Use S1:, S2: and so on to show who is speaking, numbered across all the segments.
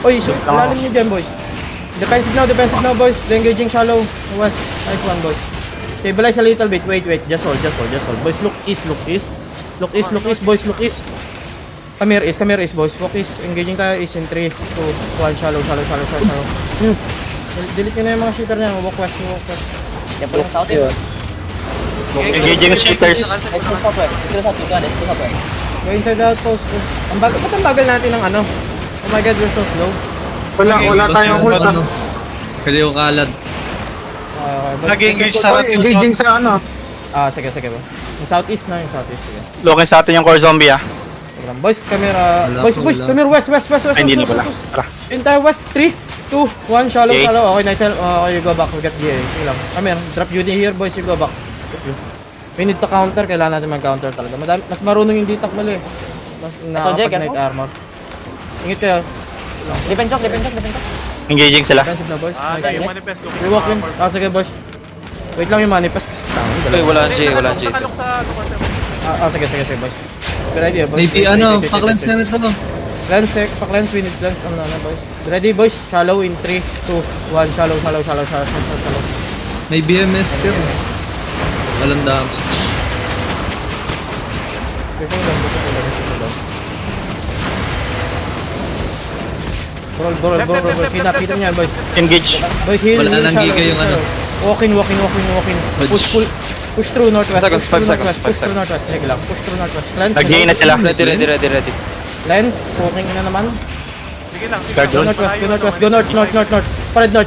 S1: Oy, shoot. Lalim nyo dyan, boys. Defensive now, boys. They're engaging shallow. West. Nice one, boys. Stabilize a little bit. Wait. Just hold. Boys, look east. Look east, boys. Look east. Come here, east, boys. Walk east. Engaging tayo east in 3, 2, 1. Shallow. Delete nyo na yung mga shooter niya. Walk west.
S2: Yeah, pull south eh.
S3: Engaging shooters.
S2: Let's go southwest. Let's go southwest.
S1: Go inside the outpost. Ba't ang bagal natin ng ano? Oh my god, we're so slow.
S4: Wala tayong ult.
S5: Kaliw kalad.
S1: Okay.
S4: Nag-engage sa engaging sa ano.
S1: Sige ba. Yung southeast. Sige.
S3: Looking sa atin yung core zombie ah.
S1: Boys, camera.
S5: Wala
S1: Boys,
S5: pa.
S1: camera west.
S3: Ay, hindi na pala. Tara.
S1: Entire west. 3, 2, 1. Shallow.
S3: Okay.
S1: Okay, nice. Okay, you go back. We got GA. Sige lang. Camera, drop UD here, boys. You go back. We need to counter. Kailangan natin mag-counter talaga. Mas marunong yung ditak mali. Mas nakakapag-night armor. Ingit kayo.
S2: Defend choke.
S3: Engaging sila.
S1: Defensive na, boys.
S4: Ah,
S1: Nice.
S4: yung manifest.
S1: We walk in. Sige, boys. Wait lang yung manifest kasi tama.
S6: Uy, wala ang J.
S4: Nakalok sa
S1: Sige, boys. Be ready, boys.
S5: Maybe pa-cleanse na nito.
S1: Cleanse, pa-cleanse, we need cleanse. Ano na, boys. Be ready, boys. Shallow in 3, 2, 1. Shallow.
S5: May BMS still. Walang damage.
S1: Roll. Kita niya, boys.
S3: Engage.
S1: Boys, heal.
S5: Wala nang
S1: shallow,
S5: giga yung
S1: shallow.
S5: ano.
S1: Walking. Push through northwest.
S6: 5 seconds, 5 seconds, 5
S1: Push through
S6: seconds.
S1: northwest. Sige lang. Push through northwest. Cleanse.
S3: Nag-gain na sila.
S6: Ready.
S1: Lens. Walking na naman.
S4: Sige lang.
S3: Guard
S1: Go northwest. Go north.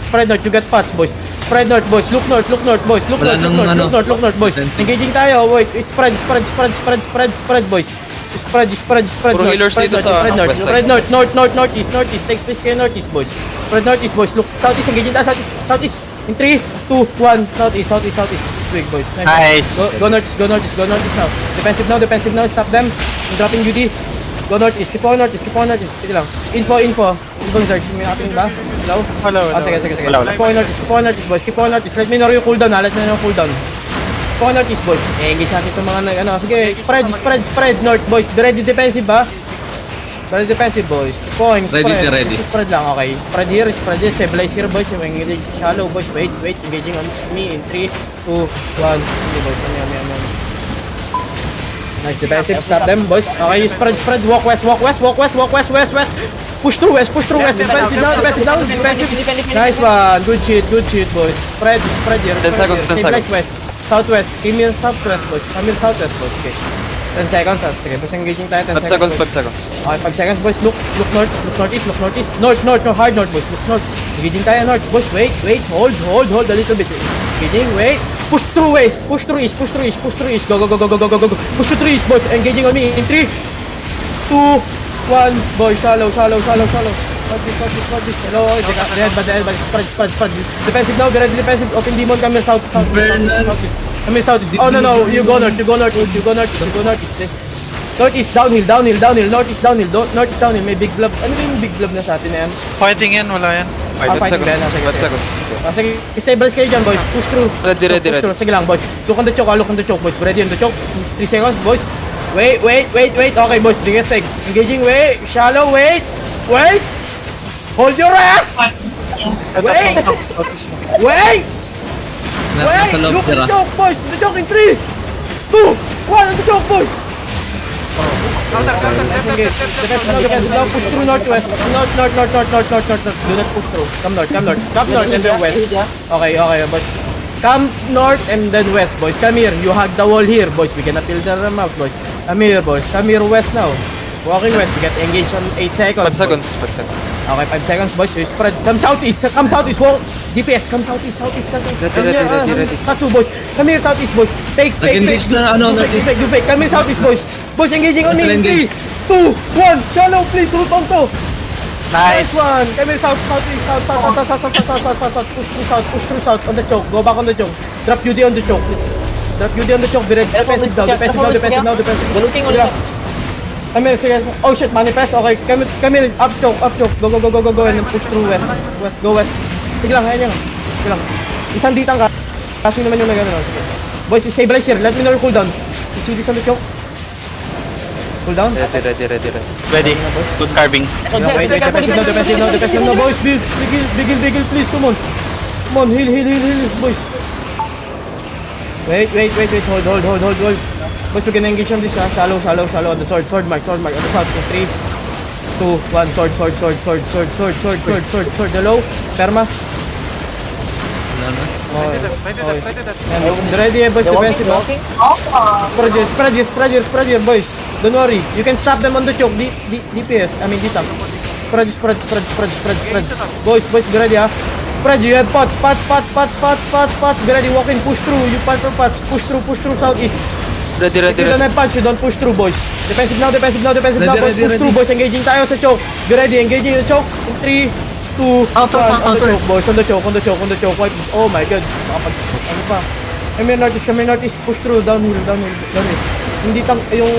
S1: Spread north. You get pots, boys. Spread north, boys. Look north, boys. Look
S5: Wala nang ano.
S1: north, boys.
S5: Fencing.
S1: Engaging tayo. Wait. Spread, boys. Spread
S6: Puro healers dito sa west side.
S1: Spread northeast. Take space kayo northeast, boys. Spread northeast, boys. Look, southeast. Engaging tayo, southeast. In 3, 2, 1. Southeast. Big, boys.
S3: Nice.
S1: Go northeast now. Defensive now. Stop them. I'm dropping UD. Go northeast. Keep on northeast. Sige lang. Info. Ibang search. May natin ba? Hello?
S4: Wala.
S1: Sige.
S3: Wala.
S1: Keep on northeast, boys. Keep on northeast. Let me know yung cooldown, Let me know yung cooldown. Keep on northeast, boys. Engage natin itong mga Sige, spread north, boys. Be ready defensive, ba? Ready defensive, boys. Point,
S5: Ready.
S1: Spread lang, okay. Spread here. Stabilize here, boys. Yung engage shallow, boys. Wait. Engaging on me in 3, 2, 1. Sige, boys. Yan. Nice defensive. Stop them, boys. Okay, spread. Walk west. Push through west. Defensive down. Nice one. Good shit, boys. Spread here.
S6: 10 seconds, 10
S1: Stabilize
S6: seconds.
S1: west. Southwest. Come here, southwest, boys. Okay. 10 seconds. Sige, boys. Engaging tayo.
S6: 5 seconds,
S1: boys.
S6: 5 seconds.
S1: Okay, 5 seconds, boys. Look northeast. North, hard north, boys. Look north. Engaging tayo north, boys. Wait. Hold a little bit. Engaging, wait. Push through east. Go. Push through east, boys. Engaging on me in 3, 2, 1. Boys, shallow. Watch this. Hello, the head, spread. Defensive now, get ready defensive. Open demon, come here, south. Come here, south. Oh, no. You go northeast. Northeast, downhill. Northeast, downhill. May big blob. Ano ba yung big blob na sa atin na yan?
S4: Fighting yan, wala yan.
S6: 5
S1: fighting
S6: seconds.
S1: din,
S6: 5 seconds.
S1: Sige, stabilize kayo dyan, boys. Push through.
S6: Ready.
S1: Push through. Sige lang, boys. Look on the choke, boys. Ready on the choke. 3 seconds, boys. Wait. Okay, boys. Bring it take. Engaging, wait. Shallow, wait. Hold your ass. Wait.
S5: Nasa loob
S1: Look at
S5: tira.
S1: the choke, boys. The choke in 3, 2, 1. On the choke, boys. Defensive now. Push through northwest. North. Do not push through. Come north and then west. Okay, boys. Come north and then west, boys. Come here. You hug the wall here, boys. We gonna filter them out, boys. Come here, boys. Come here west now. Walking west. We get engaged on 8 seconds.
S6: 5 seconds, 5 seconds.
S1: Okay, 5 seconds, boys. You spread. Come southeast. Walk. DPS. Come southeast.
S6: Ready.
S1: Tattoo, boys. Come here, southeast, boys. Fake.
S5: Nag-engage na northeast.
S1: You fake. Come here, southeast, boys. Boys, engaging on me.
S5: Sila
S1: 3,
S5: engage.
S1: 2, 1. Shallow, please. Hold on to.
S3: Nice.
S1: Nice one. Come here, south. Push through south. On the choke. Go back on the choke. Drop UD on the choke, please. Be ready. Defensive now.
S2: Galuting ulit.
S1: Come here, sige. Oh shit, manifest. Okay, come here. Up choke. Go. And then push through west. Go west. Sige lang, ayan yan. Sige lang. Isang ditang ka. Kasi naman yung nagano. Sige. Boys, stabilize here. Let me know your cooldown. You see this on the choke? Cool down.
S6: Ready.
S3: Ready. Good carving.
S1: Wait, defensive now, boys. Bigil, please, come on. Come on, heal, boys. Wait, hold. Boys, we can engage from this, shallow, on the sword mark, on the south, 3, 2, 1, sword, the low, perma.
S5: Wala na.
S1: Ready, boys, defensive,
S2: Walking.
S1: spread here, boys. Don't worry, you can stop them on the choke, DPS, I mean, D-tank. Spread. Boys, be ready, Spread, you have pots, be ready, walk in, push through, you punch from pots, push through southeast.
S6: Ready.
S1: If you don't have punch, you don't push through, boys. Defensive now, boys, push through, boys, engaging tayo sa choke. Be ready, engaging the choke, in 3, 2, 1, on the choke, boys, on the choke, wipe, oh my god, ano pa. Come here northeast, push through, downhill. Hindi yung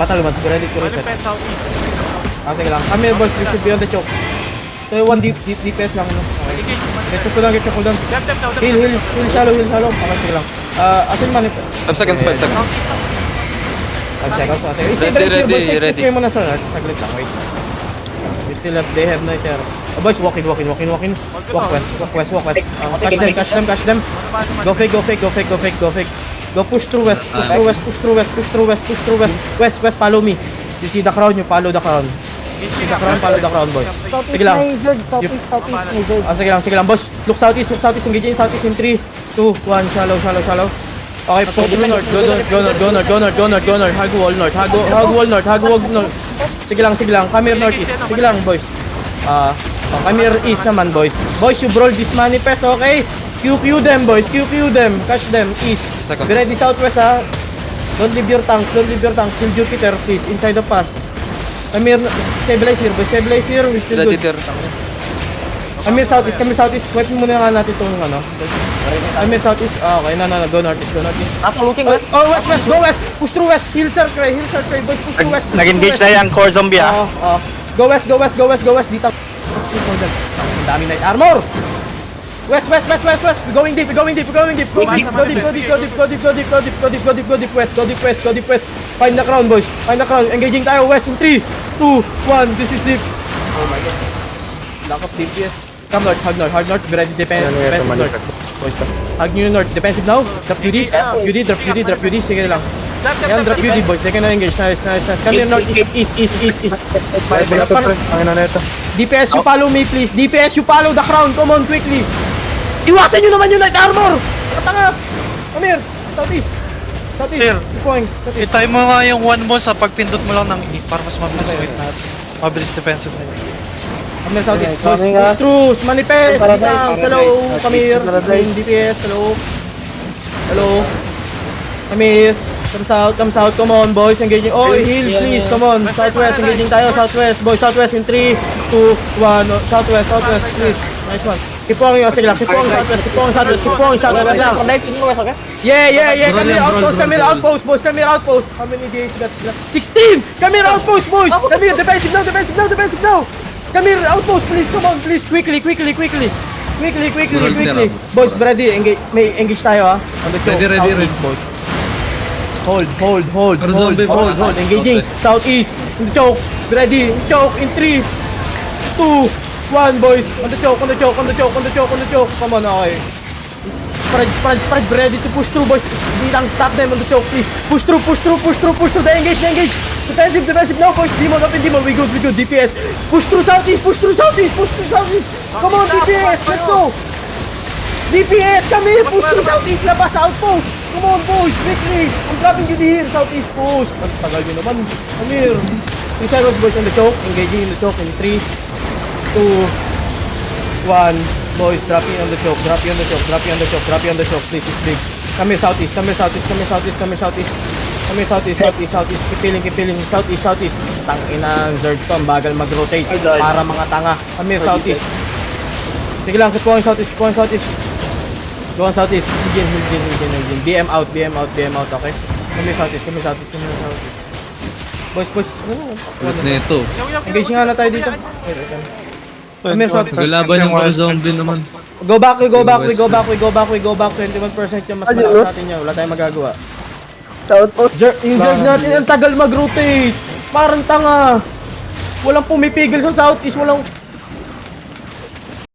S1: battle man, be ready to reset. Sige lang, come here, boys, we should be on the choke. So, 1 DPS lang, okay. Get your cooldown. Heal, shallow. Okay, sige lang. Asin man,
S6: 5 seconds.
S1: 5 seconds. Stay
S6: Ready.
S1: Stay muna sa saglit lang, wait. You still have, they have night there. Boys, walk in. Walk west. Catch them. Go fake. Go push through west. West, follow me. You see the crown, you follow the crown. Follow the crown, boy. Sige lang. Sige lang, boss. Look southeast, engaging southeast in 3, 2, 1, shallow. Okay, go north. Hug wall north. Sige lang, come here northeast. Sige lang, boys. Come here east naman, boys. Boys, you brawl this manifest, okay? QQ them, boys. Catch them, east.
S6: Seconds.
S1: Be ready southwest, Don't leave your tanks. Still Jupiter, please. Inside the pass. Come here, stabilize here, boys. We still
S6: Ready.
S1: good. Come here southeast. Wipe muna nga natin itong Come here southeast. Okay, no. Go northeast.
S2: After looking west.
S1: West. Go west. Push through west. Hill circle, boys. Push through west.
S3: Nag-engage na yung core zombie
S1: Go west. Dito. Ang dami night armor. West. We're going deep. Go deep. Go deep west. Find the crown, boys. Engaging tayo west in 3, 2, 1. This is deep. Oh my god. Lack of DPS. Come north. Hard north. Be ready. Defensive north. Boys, hug nyo yung north. Defensive now. Drop UD. Sige lang. Yan, drop UD, boys. They can engage. Nice. Come here north. East. DPS, you follow me, please. DPS, you follow the crown. Come on, quickly. Iwasan nyo naman yung night armor. Katanga. Come here. Southeast.
S4: Here.
S1: Keep going. Southeast.
S4: Itay mo nga yung 1 mo sa pagpindot mo lang ng E para mas mabilis wait natin. Mabilis defensive na yun.
S1: Come here, Southeast. Push through. Manifest. Hello. Come here. DPS. Hello. Come here. Come south. Come on, boys. Engaging. Oh, heal, please. Come on. Southwest. Engaging tayo. Southwest. Boys, southwest in 3, 2, 1. Southwest. Please. Nice one. Keep on yung sige lang. Keep on southwest lang.
S2: Connect in west, okay?
S1: Yeah. Come here outpost, boys. How many days got? 16! Come here outpost, boys. Come here. Defensive now. Come here outpost, please. Come on, please. Quickly. Boys, ready. Engage tayo, On the choke.
S5: Ready.
S1: Southeast, boys. Hold. Engaging. Southeast. In the choke. Ready. Choke in 3, 2, 1, boys. On the choke. Come on, okay. Spread. Ready to push through, boys. Stop them on the choke, please. Push through. They engage. Defensive now, boys. Demon. We good. DPS. Push through southeast. Come on, DPS. Let's go. DPS, come here. Push through southeast. Labas outpost. Come on, boys. Quickly. I'm dropping you here. Southeast push. Ang tagal nyo naman. Come here. 3 seconds, boys, on the choke. Engaging in the choke in 3, 2, 1. Boys, dropping on the choke. Please, it's big. Come here, southeast. Keep peeling. Southeast. Tangina, Zerd to. Ang bagal mag-rotate. Para mga tanga. Come here, southeast. Sige lang, keep going southeast. Go on southeast. Hill. BM out, okay? Come here, southeast. Boys.
S5: Ulit na ito.
S1: Engaging nga na tayo dito. Come here, southeast.
S5: Galaban yung core zombie naman.
S1: Go back. 21% yung mas malakas sa atin nyo. Wala tayong magagawa. Yung Zerg natin, ang tagal mag-rotate. Parang tanga. Walang pumipigil sa southeast, walang